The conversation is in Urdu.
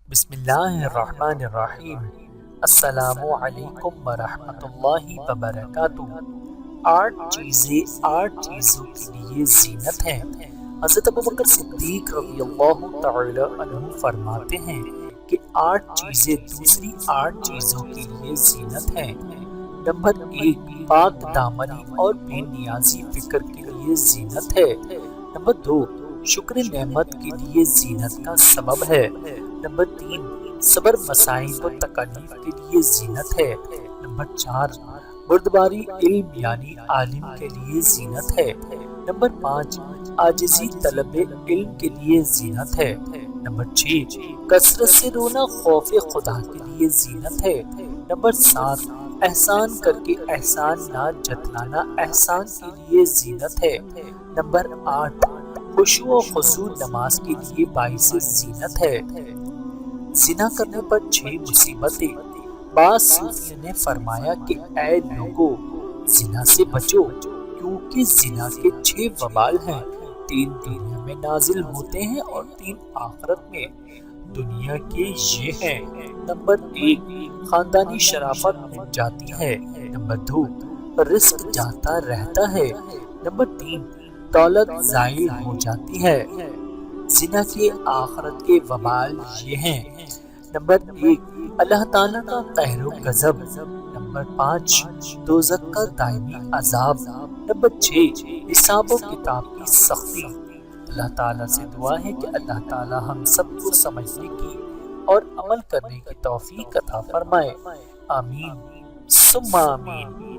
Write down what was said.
بسم اللہ الرحمن الرحیم۔ السلام علیکم ورحمۃ اللہ وبرکاتہ۔ آٹھ چیزوں کے لیے زینت ہیں۔ حضرت ابوبکر صدیق رضی اللہ تعالی عنہ فرماتے ہیں کہ 8 چیزیں دوسری 8 چیزوں کے لیے زینت ہیں۔ نمبر 1، پاک دامنی اور بے نیازی فکر کے لیے زینت ہے۔ نمبر 2، شکر نعمت کے لیے زینت کا سبب ہے۔ نمبر 3، صبر مصائب و تکالیف کے لیے زینت ہے۔ نمبر 4، بردباری علم یعنی عالم کے لیے زینت ہے۔ نمبر 5، عاجزی طلب علم کے لیے زینت ہے۔ نمبر 6، کثرت سے رونا خوف خدا کے لیے زینت ہے۔ نمبر 7، احسان کر کے احسان نہ جتلانا احسان کے لیے زینت ہے۔ نمبر 8، خشوع و خضوع نماز کے لیے باعث زینت ہے۔ زنا کرنے پر 6 مصیبتیں۔ بعض صوفیوں نے فرمایا کہ اے لوگو، زنا سے بچو، کیونکہ زنا کے 6 وبال ہیں۔ 3 دنیا میں نازل ہوتے ہیں اور 3 آخرت میں۔ دنیا کے یہ ہیں: نمبر 1، خاندانی شرافت مٹ جاتی ہے۔ نمبر 2، رزق جاتا رہتا ہے۔ نمبر 3، دولت ضائع ہو جاتی ہے۔ زنا کے آخرت کے وبال یہ ہیں: نمبر 1، اللہ تعالیٰ کا قہر و غضب۔ نمبر 5، دوزخ کا دائمی عذاب۔ نمبر 6، حساب و کتاب کی سختی۔ اللہ تعالیٰ سے دعا ہے کہ اللہ تعالیٰ ہم سب کو سمجھنے کی اور عمل کرنے کی توفیق عطا فرمائے۔ آمین ثم آمین۔